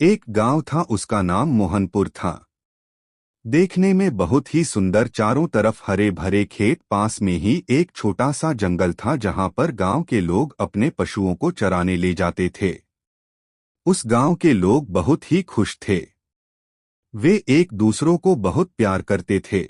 एक गांव था, उसका नाम मोहनपुर था। देखने में बहुत ही सुंदर, चारों तरफ हरे भरे खेत, पास में ही एक छोटा सा जंगल था जहां पर गांव के लोग अपने पशुओं को चराने ले जाते थे। उस गांव के लोग बहुत ही खुश थे। वे एक दूसरों को बहुत प्यार करते थे।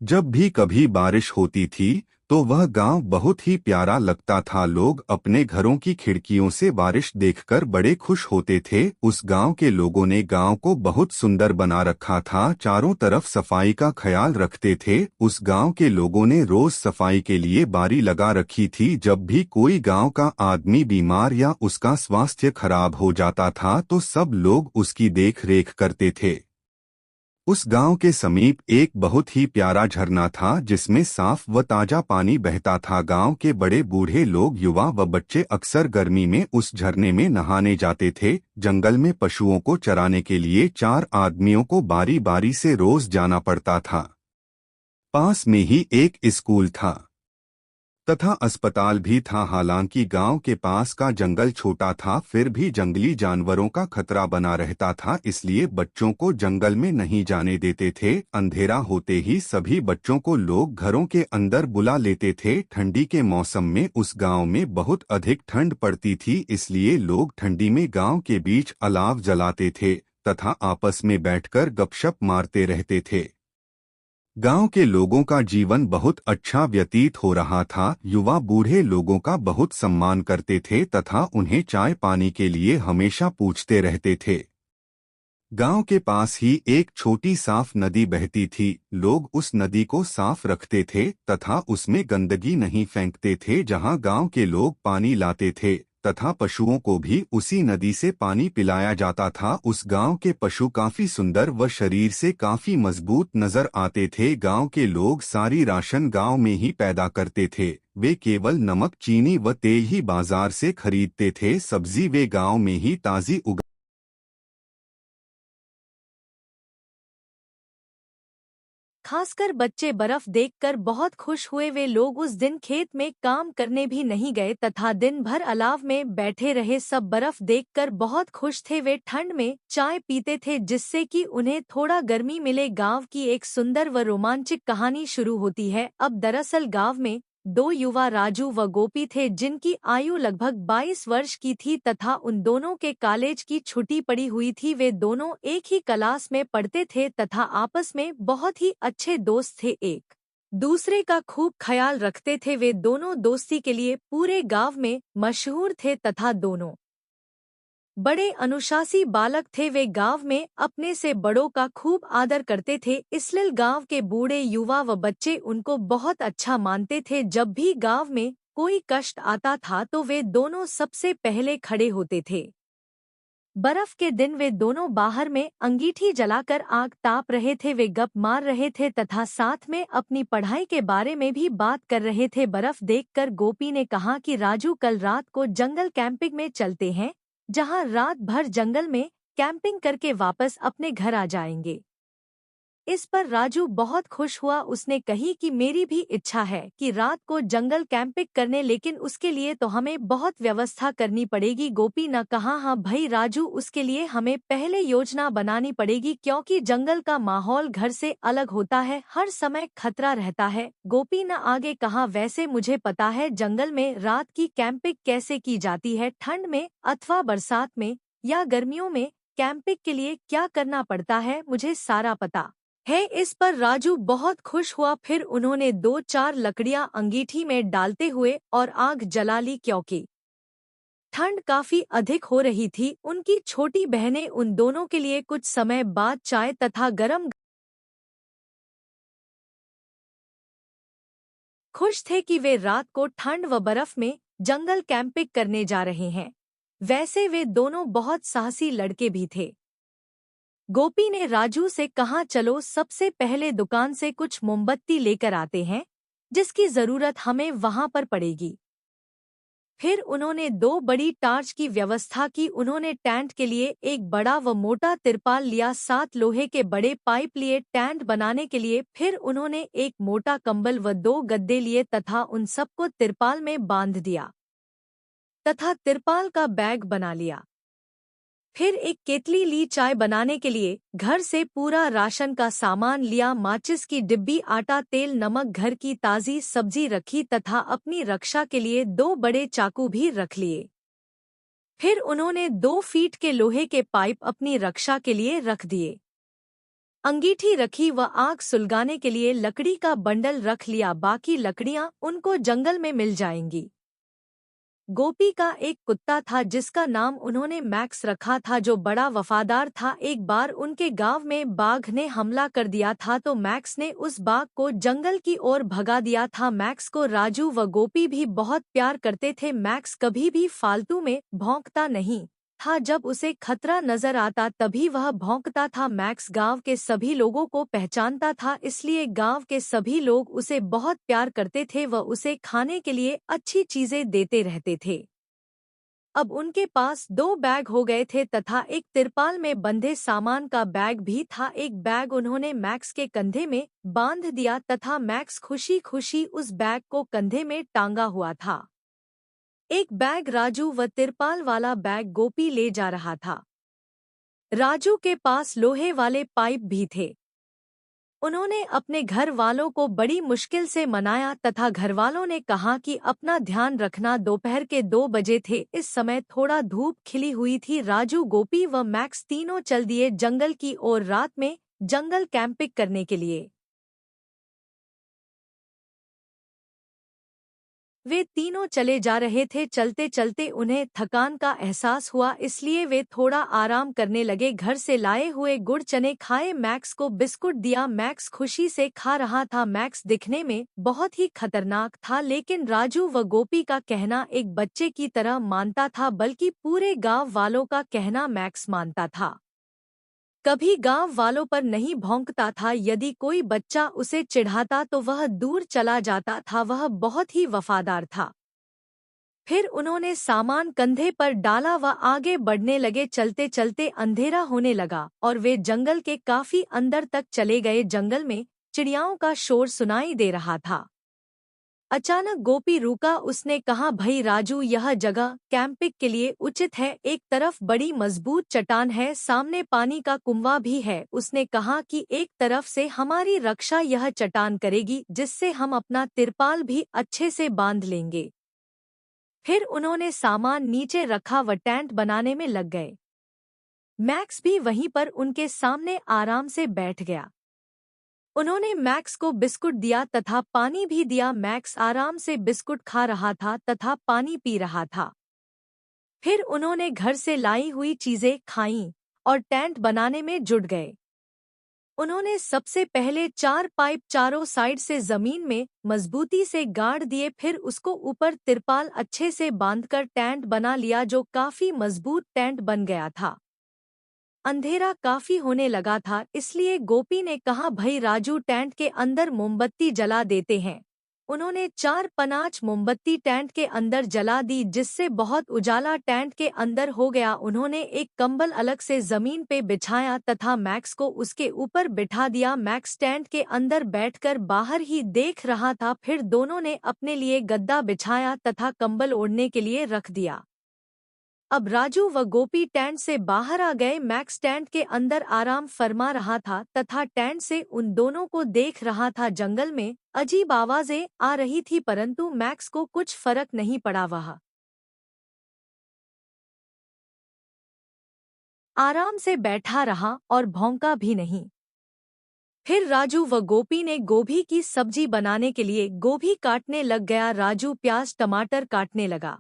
जब भी कभी बारिश होती थी तो वह गांव बहुत ही प्यारा लगता था। लोग अपने घरों की खिड़कियों से बारिश देखकर बड़े खुश होते थे। उस गांव के लोगों ने गांव को बहुत सुंदर बना रखा था, चारों तरफ सफाई का ख्याल रखते थे। उस गांव के लोगों ने रोज सफाई के लिए बारी लगा रखी थी। जब भी कोई गांव का आदमी बीमार या उसका स्वास्थ्य खराब हो जाता था तो सब लोग उसकी देख रेख करते थे। उस गांव के समीप एक बहुत ही प्यारा झरना था जिसमें साफ व ताजा पानी बहता था। गांव के बड़े बूढ़े लोग, युवा व बच्चे अक्सर गर्मी में उस झरने में नहाने जाते थे। जंगल में पशुओं को चराने के लिए 4 आदमियों को बारी बारी से रोज जाना पड़ता था। पास में ही एक स्कूल था तथा अस्पताल भी था। हालांकि गांव के पास का जंगल छोटा था, फिर भी जंगली जानवरों का खतरा बना रहता था, इसलिए बच्चों को जंगल में नहीं जाने देते थे। अंधेरा होते ही सभी बच्चों को लोग घरों के अंदर बुला लेते थे। ठंडी के मौसम में उस गांव में बहुत अधिक ठंड पड़ती थी, इसलिए लोग ठंडी में गांव के बीच अलाव जलाते थे तथा आपस में बैठकर गपशप मारते रहते थे। गांव के लोगों का जीवन बहुत अच्छा व्यतीत हो रहा था। युवा बूढ़े लोगों का बहुत सम्मान करते थे तथा उन्हें चाय पानी के लिए हमेशा पूछते रहते थे। गांव के पास ही एक छोटी साफ नदी बहती थी। लोग उस नदी को साफ रखते थे तथा उसमें गंदगी नहीं फेंकते थे। जहां गांव के लोग पानी लाते थे तथा पशुओं को भी उसी नदी से पानी पिलाया जाता था। उस गांव के पशु काफी सुंदर व शरीर से काफी मजबूत नजर आते थे। गांव के लोग सारी राशन गांव में ही पैदा करते थे। वे केवल नमक, चीनी व तेल ही बाजार से खरीदते थे। सब्जी वे गांव में ही ताजी उगा। खासकर बच्चे बर्फ देखकर बहुत खुश हुए। वे लोग उस दिन खेत में काम करने भी नहीं गए तथा दिन भर अलाव में बैठे रहे। सब बर्फ देखकर बहुत खुश थे। वे ठंड में चाय पीते थे जिससे कि उन्हें थोड़ा गर्मी मिले। गांव की एक सुंदर व रोमांचक कहानी शुरू होती है। अब दरअसल गांव में 2 युवा राजू व गोपी थे जिनकी आयु लगभग 22 वर्ष की थी तथा उन दोनों के कॉलेज की छुट्टी पड़ी हुई थी। वे दोनों एक ही क्लास में पढ़ते थे तथा आपस में बहुत ही अच्छे दोस्त थे, एक दूसरे का खूब ख्याल रखते थे। वे दोनों दोस्ती के लिए पूरे गांव में मशहूर थे तथा दोनों बड़े अनुशासी बालक थे। वे गांव में अपने से बड़ों का खूब आदर करते थे, इसलिए गांव के बूढ़े, युवा व बच्चे उनको बहुत अच्छा मानते थे। जब भी गांव में कोई कष्ट आता था तो वे दोनों सबसे पहले खड़े होते थे। बर्फ के दिन वे दोनों बाहर में अंगीठी जलाकर आग ताप रहे थे। वे गप मार रहे थे तथा साथ में अपनी पढ़ाई के बारे में भी बात कर रहे थे। बर्फ देखकर गोपी ने कहा कि राजू, कल रात को जंगल कैंपिंग में चलते हैं, जहां रात भर जंगल में कैंपिंग करके वापस अपने घर आ जाएंगे। इस पर राजू बहुत खुश हुआ। उसने कही कि मेरी भी इच्छा है कि रात को जंगल कैंपिंग करने, लेकिन उसके लिए तो हमें बहुत व्यवस्था करनी पड़ेगी। गोपी ने कहा, हाँ भाई राजू, उसके लिए हमें पहले योजना बनानी पड़ेगी क्योंकि जंगल का माहौल घर से अलग होता है, हर समय खतरा रहता है। गोपी ने आगे कहा, वैसे मुझे पता है जंगल में रात की कैंपिंग कैसे की जाती है, ठंड में अथवा बरसात में या गर्मियों में कैंपिंग के लिए क्या करना पड़ता है, मुझे सारा पता है। इस पर राजू बहुत खुश हुआ। फिर उन्होंने 2-4 लकड़ियां अंगीठी में डालते हुए और आग जला ली। क्योंकि ठंड काफी अधिक हो रही थी, उनकी छोटी बहनें उन दोनों के लिए कुछ समय बाद चाय तथा गरम खुश थे कि वे रात को ठंड व बर्फ में जंगल कैंपिंग करने जा रहे हैं। वैसे वे दोनों बहुत साहसी लड़के भी थे। गोपी ने राजू से कहा, चलो सबसे पहले दुकान से कुछ मोमबत्ती लेकर आते हैं, जिसकी जरूरत हमें वहां पर पड़ेगी। फिर उन्होंने 2 बड़ी टार्च की व्यवस्था की। उन्होंने टेंट के लिए एक बड़ा व मोटा तिरपाल लिया, 7 लोहे के बड़े पाइप लिए टेंट बनाने के लिए। फिर उन्होंने एक मोटा कंबल व 2 गद्दे लिए तथा उन सबको तिरपाल में बांध दिया तथा तिरपाल का बैग बना लिया। फिर एक केतली ली चाय बनाने के लिए, घर से पूरा राशन का सामान लिया, माचिस की डिब्बी, आटा, तेल, नमक, घर की ताज़ी सब्जी रखी तथा अपनी रक्षा के लिए 2 बड़े चाकू भी रख लिए। फिर उन्होंने 2 फीट के लोहे के पाइप अपनी रक्षा के लिए रख दिए। अंगीठी रखी व आग सुलगाने के लिए लकड़ी का बंडल रख लिया, बाकी लकड़ियां उनको जंगल में मिल जाएंगी। गोपी का एक कुत्ता था जिसका नाम उन्होंने मैक्स रखा था, जो बड़ा वफादार था। एक बार उनके गांव में बाघ ने हमला कर दिया था तो मैक्स ने उस बाघ को जंगल की ओर भगा दिया था। मैक्स को राजू व गोपी भी बहुत प्यार करते थे। मैक्स कभी भी फालतू में भौंकता नहीं था, जब उसे खतरा नजर आता तभी वह भौंकता था। मैक्स गांव के सभी लोगों को पहचानता था, इसलिए गांव के सभी लोग उसे बहुत प्यार करते थे व उसे खाने के लिए अच्छी चीजें देते रहते थे। अब उनके पास 2 बैग हो गए थे तथा एक तिरपाल में बंधे सामान का बैग भी था। एक बैग उन्होंने मैक्स के कंधे में बांध दिया तथा मैक्स खुशी खुशी उस बैग को कंधे में टांगा हुआ था। एक बैग राजू व तिरपाल वाला बैग गोपी ले जा रहा था। राजू के पास लोहे वाले पाइप भी थे। उन्होंने अपने घर वालों को बड़ी मुश्किल से मनाया तथा घरवालों ने कहा कि अपना ध्यान रखना। दोपहर के 2 बजे थे, इस समय थोड़ा धूप खिली हुई थी। राजू, गोपी व मैक्स तीनों चल दिए जंगल की ओर, रात में जंगल कैंपिंग करने के लिए। वे तीनों चले जा रहे थे। चलते चलते उन्हें थकान का एहसास हुआ, इसलिए वे थोड़ा आराम करने लगे। घर से लाए हुए गुड़ चने खाए, मैक्स को बिस्कुट दिया। मैक्स खुशी से खा रहा था। मैक्स दिखने में बहुत ही खतरनाक था, लेकिन राजू व गोपी का कहना एक बच्चे की तरह मानता था, बल्कि पूरे गांव वालों का कहना मैक्स मानता था। कभी गांव वालों पर नहीं भौंकता था। यदि कोई बच्चा उसे चिढ़ाता तो वह दूर चला जाता था। वह बहुत ही वफादार था। फिर उन्होंने सामान कंधे पर डाला व आगे बढ़ने लगे। चलते चलते अंधेरा होने लगा और वे जंगल के काफी अंदर तक चले गए। जंगल में चिड़ियाओं का शोर सुनाई दे रहा था। अचानक गोपी रुका। उसने कहा, भई राजू, यह जगह कैंपिंग के लिए उचित है। एक तरफ बड़ी मजबूत चट्टान है, सामने पानी का कुआं भी है। उसने कहा कि एक तरफ से हमारी रक्षा यह चट्टान करेगी, जिससे हम अपना तिरपाल भी अच्छे से बांध लेंगे। फिर उन्होंने सामान नीचे रखा व टेंट बनाने में लग गए। मैक्स भी वहीं पर उनके सामने आराम से बैठ गया। उन्होंने मैक्स को बिस्कुट दिया तथा पानी भी दिया। मैक्स आराम से बिस्कुट खा रहा था तथा पानी पी रहा था। फिर उन्होंने घर से लाई हुई चीजें खाईं और टेंट बनाने में जुट गए। उन्होंने सबसे पहले 4 पाइप चारों साइड से जमीन में मजबूती से गाड़ दिए, फिर उसको ऊपर तिरपाल अच्छे से बांधकर टेंट बना लिया, जो काफी मजबूत टेंट बन गया था। अंधेरा काफी होने लगा था, इसलिए गोपी ने कहा, भई राजू, टेंट के अंदर मोमबत्ती जला देते हैं। उन्होंने 4-5 मोमबत्ती टेंट के अंदर जला दी, जिससे बहुत उजाला टेंट के अंदर हो गया। उन्होंने एक कंबल अलग से जमीन पे बिछाया तथा मैक्स को उसके ऊपर बिठा दिया। मैक्स टेंट के अंदर बैठकर बाहर ही देख रहा था। फिर दोनों ने अपने लिए गद्दा बिछाया तथा कंबल ओढ़ने के लिए रख दिया। अब राजू व गोपी टेंट से बाहर आ गए। मैक्स टेंट के अंदर आराम फरमा रहा था तथा टेंट से उन दोनों को देख रहा था। जंगल में अजीब आवाजें आ रही थी, परंतु मैक्स को कुछ फर्क नहीं पड़ा। वह आराम से बैठा रहा और भौंका भी नहीं। फिर राजू व गोपी ने गोभी की सब्जी बनाने के लिए गोभी काटने लग गया। राजू प्याज टमाटर काटने लगा।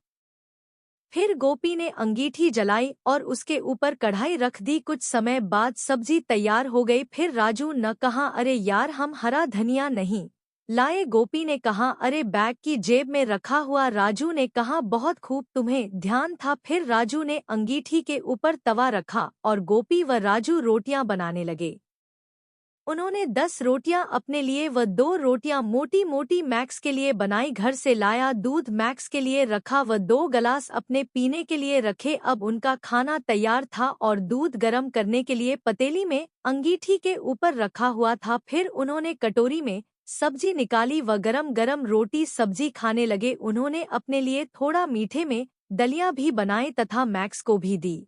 फिर गोपी ने अंगीठी जलाई और उसके ऊपर कढ़ाई रख दी। कुछ समय बाद सब्जी तैयार हो गई। फिर राजू ने कहा, अरे यार, हम हरा धनिया नहीं लाए। गोपी ने कहा, अरे बैग की जेब में रखा हुआ। राजू ने कहा, बहुत खूब, तुम्हें ध्यान था। फिर राजू ने अंगीठी के ऊपर तवा रखा और गोपी व राजू रोटियां बनाने लगे। उन्होंने 10 रोटियां अपने लिए व 2 रोटियां मोटी मोटी मैक्स के लिए बनाई। घर से लाया दूध मैक्स के लिए रखा व 2 गिलास अपने पीने के लिए रखे। अब उनका खाना तैयार था और दूध गर्म करने के लिए पतीली में अंगीठी के ऊपर रखा हुआ था। फिर उन्होंने कटोरी में सब्जी निकाली व गरम गरम रोटी सब्जी खाने लगे। उन्होंने अपने लिए थोड़ा मीठे में दलिया भी बनाए तथा मैक्स को भी दी।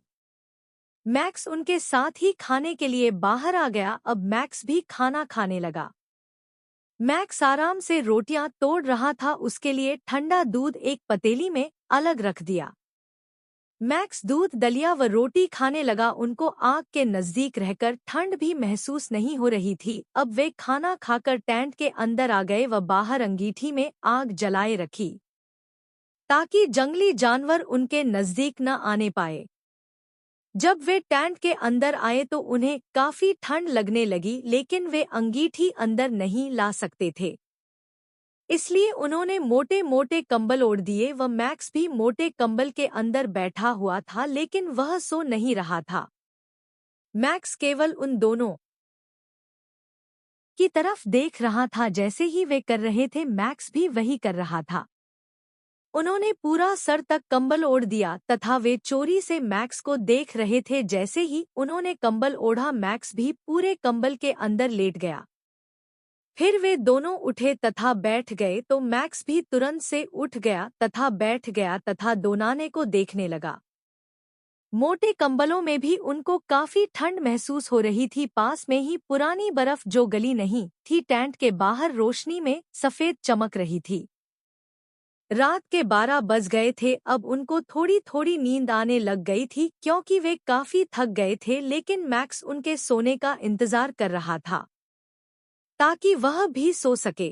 मैक्स उनके साथ ही खाने के लिए बाहर आ गया। अब मैक्स भी खाना खाने लगा। मैक्स आराम से रोटियां तोड़ रहा था। उसके लिए ठंडा दूध एक पतीली में अलग रख दिया। मैक्स दूध, दलिया व रोटी खाने लगा। उनको आग के नजदीक रहकर ठंड भी महसूस नहीं हो रही थी। अब वे खाना खाकर टेंट के अंदर आ गए व बाहर अंगीठी में आग जलाए रखी ताकि जंगली जानवर उनके नजदीक न आने पाए। जब वे टेंट के अंदर आए तो उन्हें काफी ठंड लगने लगी, लेकिन वे अंगीठी अंदर नहीं ला सकते थे। इसलिए उन्होंने मोटे मोटे कंबल ओढ़ दिए व मैक्स भी मोटे कंबल के अंदर बैठा हुआ था, लेकिन वह सो नहीं रहा था। मैक्स केवल उन दोनों की तरफ देख रहा था। जैसे ही वे कर रहे थे, मैक्स भी वही कर रहा था। उन्होंने पूरा सर तक कंबल ओढ़ दिया तथा वे चोरी से मैक्स को देख रहे थे। जैसे ही उन्होंने कंबल ओढ़ा, मैक्स भी पूरे कंबल के अंदर लेट गया। फिर वे दोनों उठे तथा बैठ गए तो मैक्स भी तुरंत से उठ गया तथा बैठ गया तथा दोनाने को देखने लगा। मोटे कंबलों में भी उनको काफी ठंड महसूस हो रही थी। पास में ही पुरानी बर्फ जो गली नहीं थी, टेंट के बाहर रोशनी में सफेद चमक रही थी। रात के 12 बज गए थे। अब उनको थोड़ी थोड़ी नींद आने लग गई थी क्योंकि वे काफी थक गए थे, लेकिन मैक्स उनके सोने का इंतजार कर रहा था ताकि वह भी सो सके।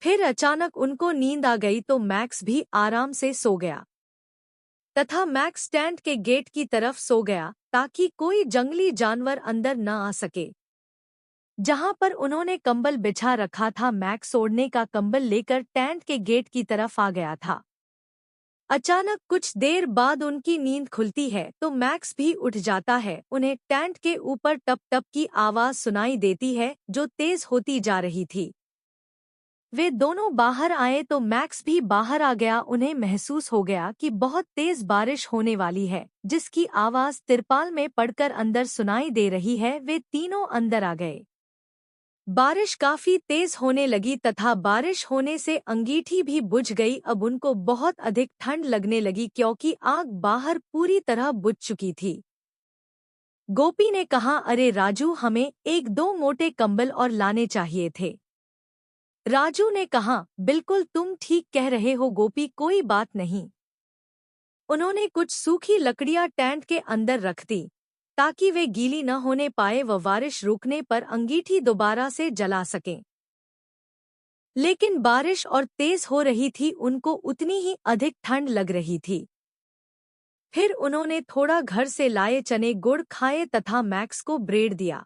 फिर अचानक उनको नींद आ गई तो मैक्स भी आराम से सो गया तथा मैक्स टेंट के गेट की तरफ सो गया ताकि कोई जंगली जानवर अंदर न आ सके। जहां पर उन्होंने कंबल बिछा रखा था, मैक्स ओढ़ने का कंबल लेकर टेंट के गेट की तरफ आ गया था। अचानक कुछ देर बाद उनकी नींद खुलती है तो मैक्स भी उठ जाता है। उन्हें टेंट के ऊपर टप टप की आवाज सुनाई देती है जो तेज होती जा रही थी। वे दोनों बाहर आए तो मैक्स भी बाहर आ गया। उन्हें महसूस हो गया कि बहुत तेज बारिश होने वाली है, जिसकी आवाज तिरपाल में पड़कर अंदर सुनाई दे रही है। वे तीनों अंदर आ गए। बारिश काफी तेज होने लगी तथा बारिश होने से अंगीठी भी बुझ गई। अब उनको बहुत अधिक ठंड लगने लगी क्योंकि आग बाहर पूरी तरह बुझ चुकी थी। गोपी ने कहा, अरे राजू, हमें एक दो मोटे कंबल और लाने चाहिए थे। राजू ने कहा, बिल्कुल तुम ठीक कह रहे हो गोपी, कोई बात नहीं। उन्होंने कुछ सूखी लकड़ियां टेंट के अंदर रख दी ताकि वे गीली न होने पाए व बारिश रुकने पर अंगीठी दोबारा से जला सकें। लेकिन बारिश और तेज हो रही थी, उनको उतनी ही अधिक ठंड लग रही थी। फिर उन्होंने थोड़ा घर से लाए चने गुड़ खाए तथा मैक्स को ब्रेड दिया।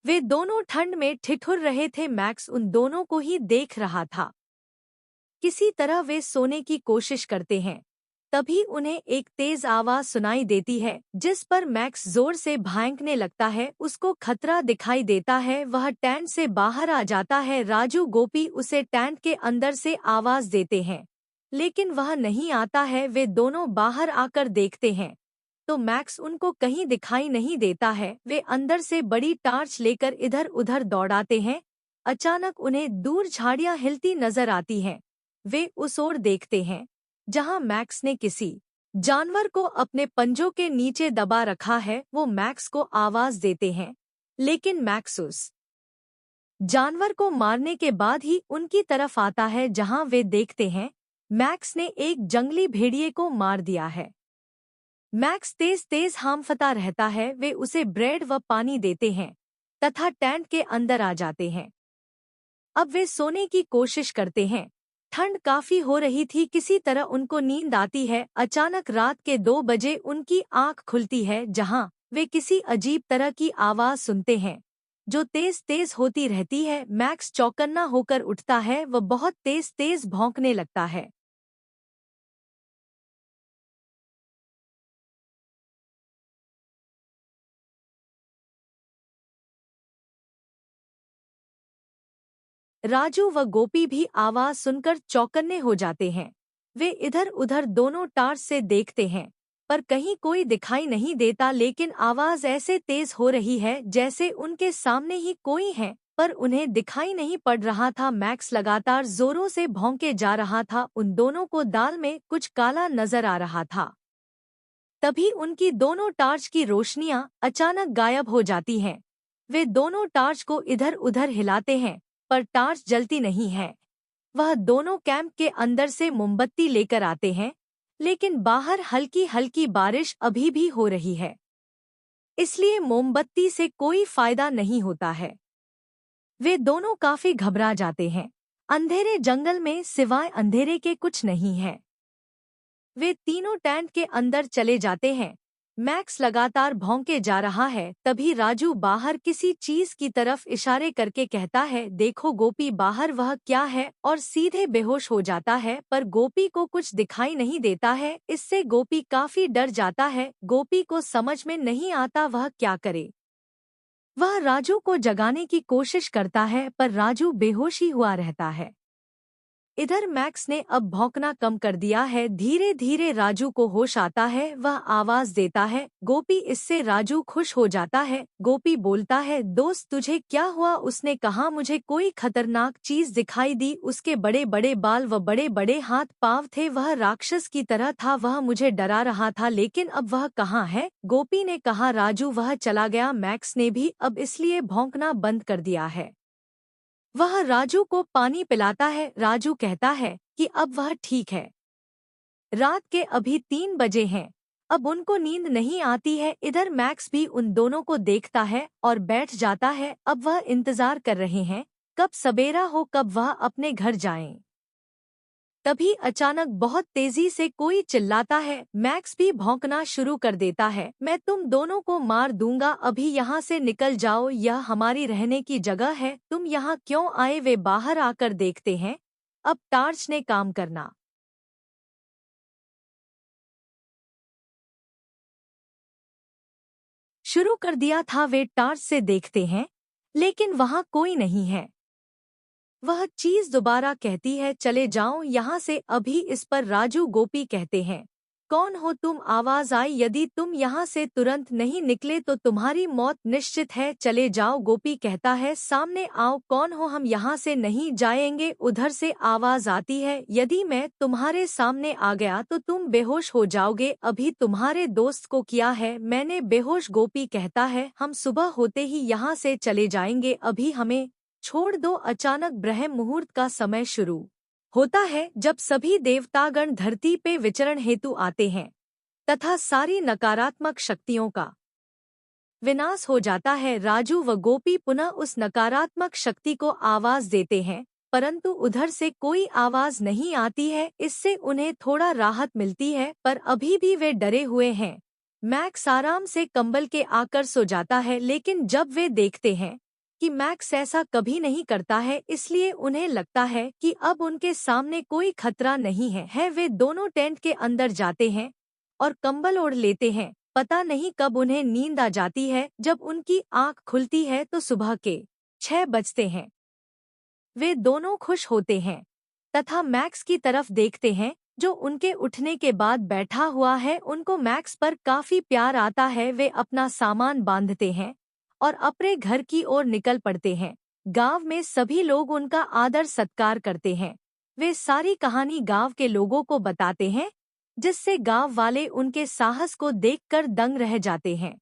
वे दोनों ठंड में ठिठुर रहे थे। मैक्स उन दोनों को ही देख रहा था। किसी तरह वे सोने की कोशिश करते हैं। तभी उन्हें एक तेज आवाज सुनाई देती है जिस पर मैक्स जोर से भौंकने लगता है। उसको खतरा दिखाई देता है। वह टेंट से बाहर आ जाता है। राजू, गोपी उसे टेंट के अंदर से आवाज देते हैं, लेकिन वह नहीं आता है। वे दोनों बाहर आकर देखते हैं तो मैक्स उनको कहीं दिखाई नहीं देता है। वे अंदर से बड़ी टार्च लेकर इधर उधर दौड़ाते हैं। अचानक उन्हें दूर झाड़ियां हिलती नजर आती हैं। वे उस ओर देखते हैं जहां मैक्स ने किसी जानवर को अपने पंजों के नीचे दबा रखा है। वो मैक्स को आवाज देते हैं, लेकिन मैक्स उस जानवर को मारने के बाद ही उनकी तरफ आता है। जहां वे देखते हैं मैक्स ने एक जंगली भेड़िए को मार दिया है। मैक्स तेज तेज हांफता रहता है। वे उसे ब्रेड व पानी देते हैं तथा टेंट के अंदर आ जाते हैं। अब वे सोने की कोशिश करते हैं। ठंड काफी हो रही थी। किसी तरह उनको नींद आती है। अचानक रात के 2 बजे उनकी आंख खुलती है, जहां वे किसी अजीब तरह की आवाज सुनते हैं जो तेज तेज होती रहती है। मैक्स चौकन्ना होकर उठता है। वह बहुत तेज तेज भौंकने लगता है। राजू व गोपी भी आवाज सुनकर चौकन्ने हो जाते हैं। वे इधर उधर दोनों टार्च से देखते हैं पर कहीं कोई दिखाई नहीं देता, लेकिन आवाज ऐसे तेज हो रही है जैसे उनके सामने ही कोई है, पर उन्हें दिखाई नहीं पड़ रहा था। मैक्स लगातार जोरों से भौंके जा रहा था। उन दोनों को दाल में कुछ काला नजर आ रहा था। तभी उनकी दोनों टार्च की रोशनियां अचानक गायब हो जाती हैं। वे दोनों टार्च को इधर उधर हिलाते हैं, पर टार्च जलती नहीं है। वह दोनों कैंप के अंदर से मोमबत्ती लेकर आते हैं, लेकिन बाहर हल्की हल्की बारिश अभी भी हो रही है, इसलिए मोमबत्ती से कोई फायदा नहीं होता है। वे दोनों काफी घबरा जाते हैं। अंधेरे जंगल में सिवाय अंधेरे के कुछ नहीं है। वे तीनों टेंट के अंदर चले जाते हैं। मैक्स लगातार भौंके जा रहा है। तभी राजू बाहर किसी चीज की तरफ इशारे करके कहता है, देखो गोपी बाहर वह क्या है, और सीधे बेहोश हो जाता है। पर गोपी को कुछ दिखाई नहीं देता है। इससे गोपी काफी डर जाता है। गोपी को समझ में नहीं आता वह क्या करे। वह राजू को जगाने की कोशिश करता है, पर राजू बेहोश ही हुआ रहता है। इधर मैक्स ने अब भौंकना कम कर दिया है। धीरे धीरे राजू को होश आता है। वह आवाज देता है, गोपी। इससे राजू खुश हो जाता है। गोपी बोलता है, दोस्त तुझे क्या हुआ? उसने कहा, मुझे कोई खतरनाक चीज दिखाई दी। उसके बड़े बड़े बाल व बड़े बड़े हाथ पांव थे। वह राक्षस की तरह था। वह मुझे डरा रहा था, लेकिन अब वह कहाँ है? गोपी ने कहा, राजू वह चला गया। मैक्स ने भी अब इसलिए भौंकना बंद कर दिया है। वह राजू को पानी पिलाता है। राजू कहता है कि अब वह ठीक है। रात के अभी 3 बजे हैं। अब उनको नींद नहीं आती है। इधर मैक्स भी उन दोनों को देखता है और बैठ जाता है। अब वह इंतजार कर रहे हैं कब सवेरा हो, कब वह अपने घर जाएं। तभी अचानक बहुत तेजी से कोई चिल्लाता है। मैक्स भी भौंकना शुरू कर देता है, मैं तुम दोनों को मार दूंगा। अभी यहाँ से निकल जाओ, यह हमारी रहने की जगह है। तुम यहाँ क्यों आए? वे बाहर आकर देखते हैं। अब टार्च ने काम करना शुरू कर दिया था। वे टार्च से देखते हैं, लेकिन वहाँ कोई नहीं है। वह चीज दोबारा कहती है, चले जाओ यहाँ से अभी। इस पर राजू गोपी कहते हैं, कौन हो तुम? आवाज आई, यदि तुम यहाँ से तुरंत नहीं निकले तो तुम्हारी मौत निश्चित है। चले जाओ। गोपी कहता है, सामने आओ, कौन हो? हम यहाँ से नहीं जाएंगे। उधर से आवाज आती है, यदि मैं तुम्हारे सामने आ गया तो तुम बेहोश हो जाओगे। अभी तुम्हारे दोस्त को किया है मैंने बेहोश। गोपी कहता है, हम सुबह होते ही यहाँ से चले जाएंगे। अभी हमें छोड़ दो। अचानक ब्रह्म मुहूर्त का समय शुरू होता है, जब सभी देवतागण धरती पे विचरण हेतु आते हैं तथा सारी नकारात्मक शक्तियों का विनाश हो जाता है। राजू व गोपी पुनः उस नकारात्मक शक्ति को आवाज देते हैं, परंतु उधर से कोई आवाज नहीं आती है। इससे उन्हें थोड़ा राहत मिलती है, पर अभी भी वे डरे हुए हैं। मैक्स आराम से कंबल के आकर सो जाता है, लेकिन जब वे देखते हैं कि मैक्स ऐसा कभी नहीं करता है, इसलिए उन्हें लगता है कि अब उनके सामने कोई खतरा नहीं है। वे दोनों टेंट के अंदर जाते हैं और कंबल ओढ़ लेते हैं। पता नहीं कब उन्हें नींद आ जाती है। जब उनकी आंख खुलती है तो सुबह के 6 बजते हैं। वे दोनों खुश होते हैं तथा मैक्स की तरफ देखते हैं, जो उनके उठने के बाद बैठा हुआ है। उनको मैक्स पर काफी प्यार आता है। वे अपना सामान बांधते हैं और अपने घर की ओर निकल पड़ते हैं। गांव में सभी लोग उनका आदर सत्कार करते हैं। वे सारी कहानी गांव के लोगों को बताते हैं, जिससे गांव वाले उनके साहस को देखकर दंग रह जाते हैं।